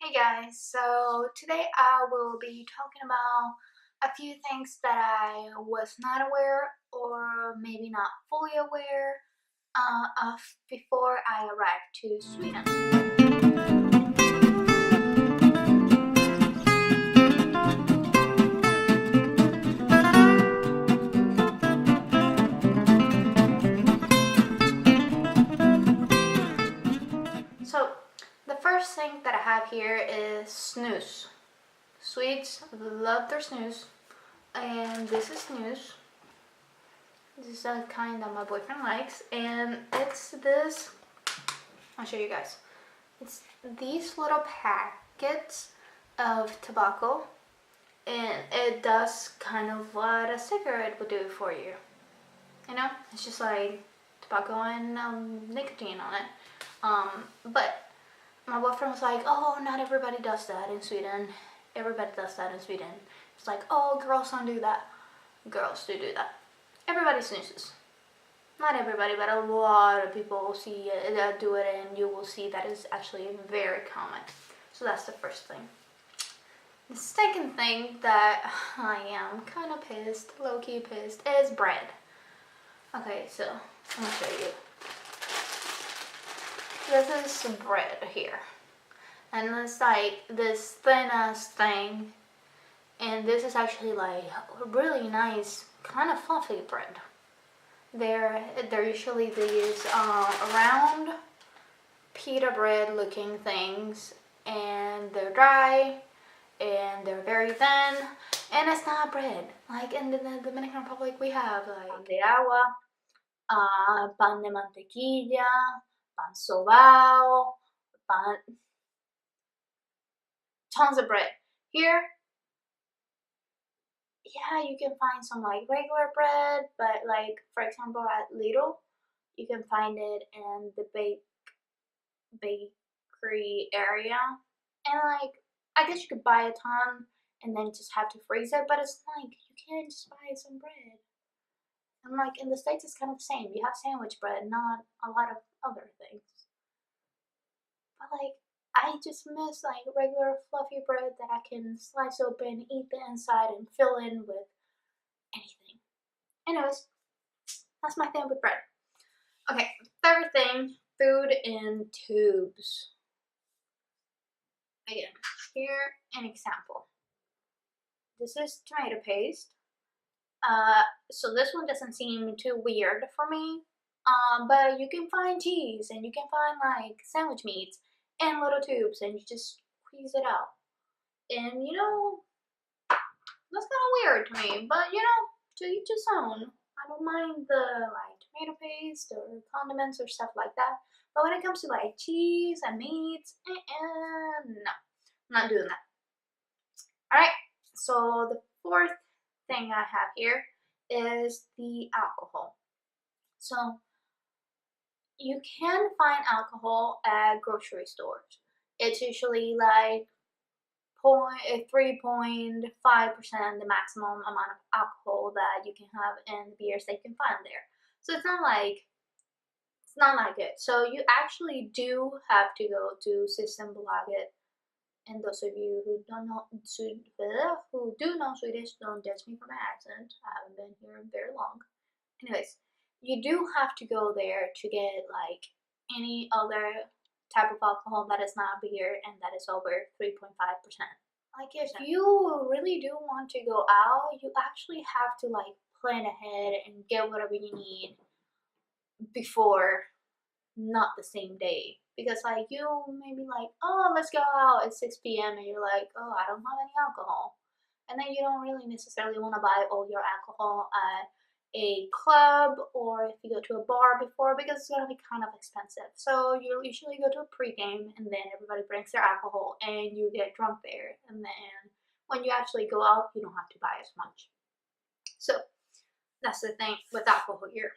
Hey guys, so today I will be talking about a few things that I was not aware or maybe not fully aware of before I arrived to Sweden. So the first thing that I have here is snus. Swedes love their snus, and this is snus. This is a kind that my boyfriend likes, and it's this. I'll show you guys. It's these little packets of tobacco, and it does kind of what a cigarette would do for you. You know, it's just like tobacco and nicotine on it. But my boyfriend was like, "Oh, not everybody does that in Sweden. Everybody does that in Sweden." It's like, "Oh, girls don't do that." Girls do that. Everybody snoozes. Not everybody, but a lot of people see do it, and you will see that is actually very common. So that's the first thing. The second thing that I am kind of pissed, low-key pissed, is bread. Okay, so I'm gonna show you. This is bread here, and it's like this thin-ass thing, and this is actually like really nice, kind of fluffy bread. They're usually these round pita bread looking things, and they're dry and they're very thin, and it's not bread. Like in the Dominican Republic we have like pan de agua, pan de mantequilla, pan sobao, pan, tons of bread. Here, yeah, you can find some like regular bread, but like for example at Lidl, you can find it in the bakery area, and like I guess you could buy a ton and then just have to freeze it, but it's like you can't just buy some bread. And like in the States it's kind of the same. You have sandwich bread, not a lot of other things. But like I just miss like regular fluffy bread that I can slice open, eat the inside, and fill in with anything. Anyways, that's my thing with bread. Okay, third thing, food in tubes. Again, here an example. This is tomato paste. So this one doesn't seem too weird for me. But you can find cheese, and you can find like sandwich meats in little tubes, and you just squeeze it out. And you know, that's kind of weird to me, but you know, to each his own. I don't mind the like tomato paste or condiments or stuff like that. But when it comes to like cheese and meats, no, I'm not doing that. Alright, so the fourth thing I have here is the alcohol. So you can find alcohol at grocery stores. It's usually like 3.5% the maximum amount of alcohol that you can have in the beers that you can find there. So it's not like it. So you actually do have to go to Systembolaget. And those of you who don't know who do know Swedish, don't judge me for my accent. I haven't been here very long. Anyways, you do have to go there to get like any other type of alcohol that is not beer and that is over 3.5%. Like if you really do want to go out, you actually have to like plan ahead and get whatever you need before, not the same day. Because like you may be like, oh, let's go out at 6 p.m. and you're like, oh, I don't have any alcohol. And then you don't really necessarily want to buy all your alcohol at a club or if you go to a bar before, because it's going to be kind of expensive. So you usually go to a pregame and then everybody brings their alcohol and you get drunk there. And then when you actually go out, you don't have to buy as much. So that's the thing with alcohol here.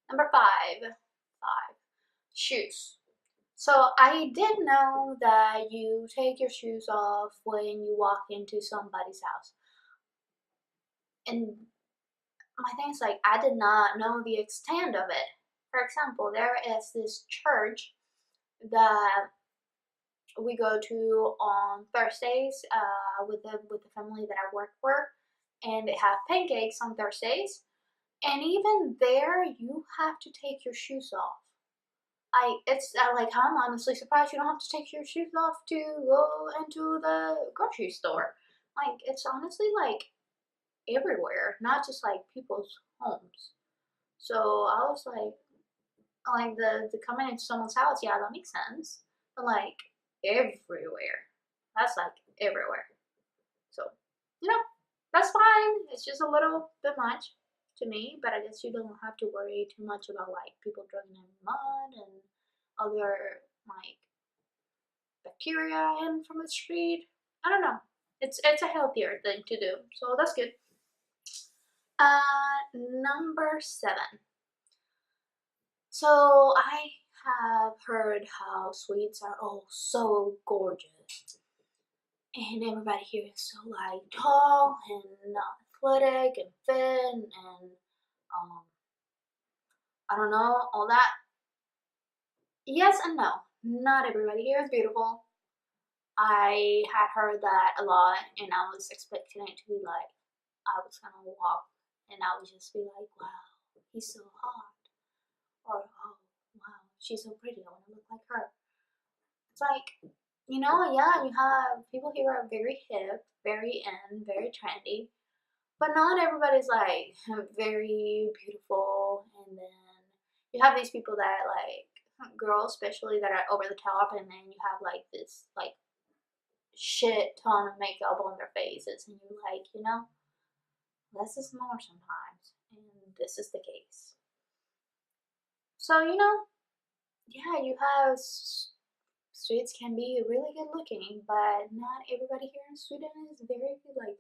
Number five, shoes. So I did know that you take your shoes off when you walk into somebody's house. And my thing is like, I did not know the extent of it. For example, there is this church that we go to on Thursdays with the family that I work for, and they have pancakes on Thursdays. And even there, you have to take your shoes off. It's like I'm honestly surprised you don't have to take your shoes off to go into the grocery store. Like it's honestly like everywhere, not just like people's homes. So I was like the coming into someone's house, yeah, that makes sense. But like everywhere, that's like everywhere. So you know, that's fine. It's just a little bit much to me, but I guess you don't have to worry too much about like people drugging in mud and other like bacteria in from the street. I don't know. It's a healthier thing to do, so that's good. Number 7. So I have heard how Swedes are all so gorgeous, and everybody here is so like tall and athletic and thin and um I don't know all that. Yes and no. Not everybody here is beautiful. I had heard that a lot, and I was expecting it to be like I was gonna walk and I would just be like, wow, he's so hot, or oh, wow, she's so pretty, I want to look like her. It's like, yeah, you have people here are very hip, very in, very trendy, but not everybody's like very beautiful. And then you have these people that like girls, especially that are over the top, and then you have like this like shit ton of makeup on their faces, and you're like, less is more sometimes, and this is the case. So yeah, you have Swedes can be really good looking, but not everybody here in Sweden is very like,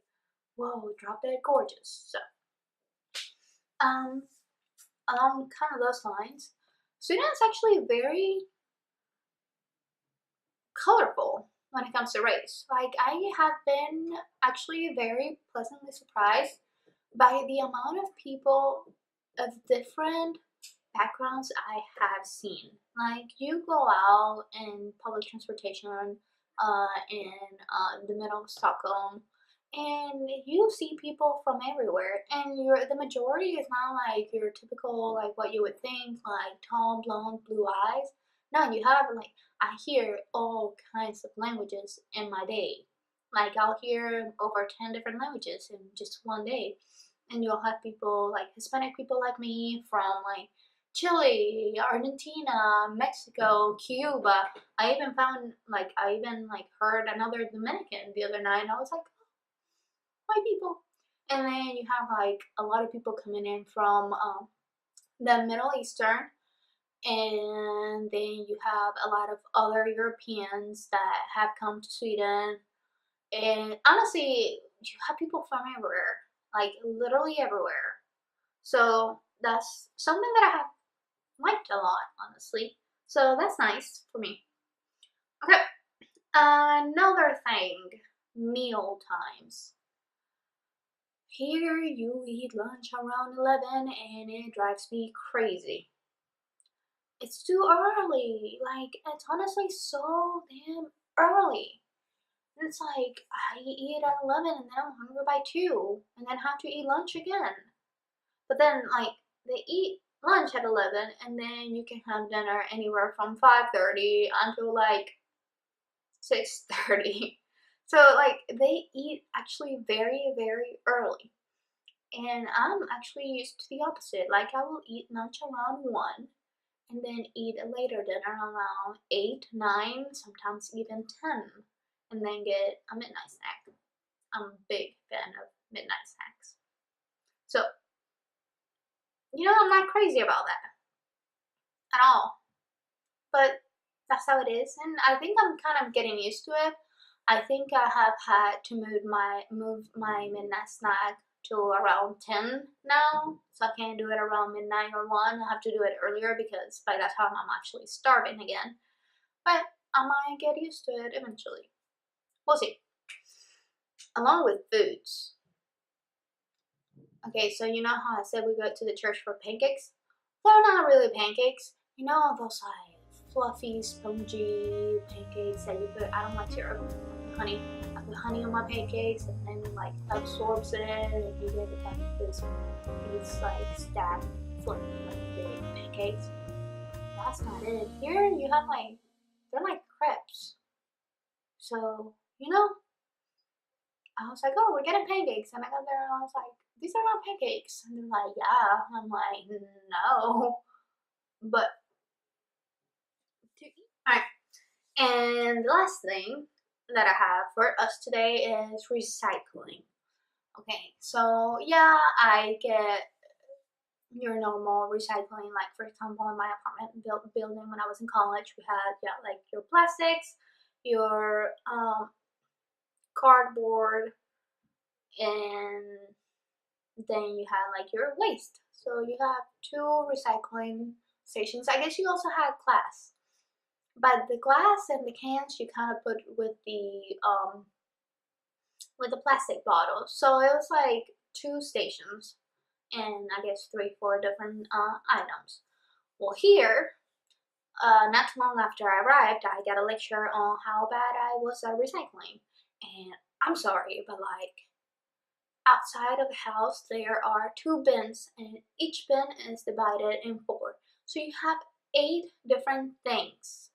whoa, drop dead gorgeous. So um, along kind of those lines, Sweden is actually very colorful when it comes to race. Like I have been actually very pleasantly surprised by the amount of people of different backgrounds I have seen. Like you go out in public transportation in the middle of Stockholm, and you see people from everywhere, and the majority is not like your typical like what you would think like tall, blonde, blue eyes. No, you have like I hear all kinds of languages in my day. Like I'll hear over 10 different languages in just one day, and you'll have people like Hispanic people like me from like Chile, Argentina, Mexico, Cuba. I even like heard another Dominican the other night, and I was like, oh, white people. And then you have like a lot of people coming in from the Middle Eastern, and then you have a lot of other Europeans that have come to Sweden. And honestly, you have people from everywhere, like literally everywhere. So that's something that I have liked a lot, honestly. So that's nice for me. Okay, another thing, meal times. Here you eat lunch around 11 and it drives me crazy. It's too early. Like, it's honestly so damn early. And it's like, I eat at 11 and then I'm hungry by 2 and then have to eat lunch again. But then, like, they eat lunch at 11 and then you can have dinner anywhere from 5:30 until like 6:30. So, like, they eat actually very, very early. And I'm actually used to the opposite. Like, I will eat lunch around 1 and then eat a later dinner around 8, 9, sometimes even 10, and then get a midnight snack. I'm a big fan of midnight snacks. So, I'm not crazy about that at all. But that's how it is, and I think I'm kind of getting used to it. I think I have had to move my midnight snack to around 10 now, so I can't do it around midnight or 1. I have to do it earlier because by that time I'm actually starving again. But I might get used to it eventually. We'll see. Along with foods. Okay, so you know how I said we go to the church for pancakes? They're not really pancakes. Those like fluffy, spongy pancakes that you put. I don't like syrup, honey. I put honey on my pancakes, and then like absorbs it, and you get like these like stacked, fluffy, like big pancakes. That's not it. Here you have like they're like crepes. So you know, I was like, oh, we're getting pancakes, and I got there and I was like, these are not pancakes, and they're like, yeah. I'm like, no, but alright. And the last thing that I have for us today is recycling. Okay, so yeah, I get your normal recycling. Like for example, in my apartment building when I was in college, we had like your plastics, your cardboard, and then you had like your waste. So you have 2 recycling stations. I guess you also had glass. But the glass and the cans you kind of put with the plastic bottles. So it was like 2 stations and I guess 3-4 different items. Well, here, not too long after I arrived, I got a lecture on how bad I was at recycling. And I'm sorry, but like outside of the house there are 2 bins and each bin is divided in 4. So you have 8 different things.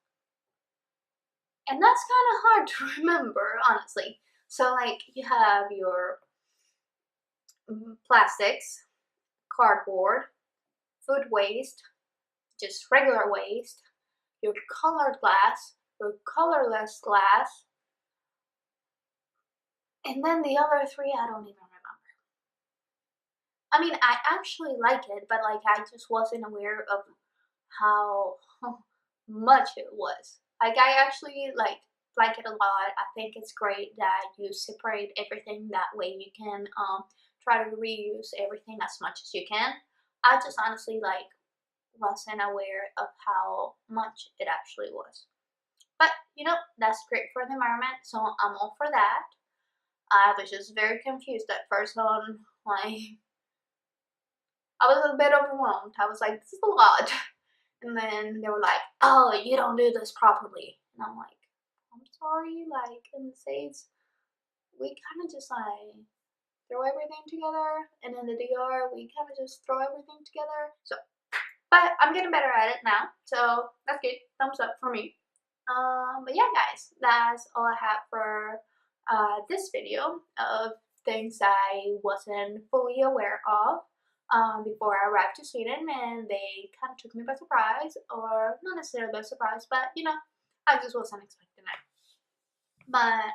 And that's kind of hard to remember, honestly. So like you have your plastics, cardboard, food waste, just regular waste, your colored glass, your colorless glass, and then the other 3 I don't even remember. I mean, I actually like it, but like I just wasn't aware of how much it was. Like I actually like it a lot. I think it's great that you separate everything, that way you can try to reuse everything as much as you can. I just honestly like wasn't aware of how much it actually was. But you know, that's great for the environment, so I'm all for that. I was just very confused at first on like I was a bit overwhelmed. I was like, this is a lot. And then they were like, oh, you don't do this properly. And I'm like, I'm sorry, like in the States, we kind of just like throw everything together. And in the DR, we kind of just throw everything together. So, but I'm getting better at it now. So that's good. Thumbs up for me. But yeah, guys, that's all I have for this video of things I wasn't fully aware of before I arrived to Sweden, and they kind of took me by surprise, or not necessarily by surprise, but you know, I just wasn't expecting it. But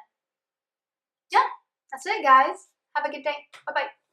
yeah, that's it, guys. Have a good day. Bye bye.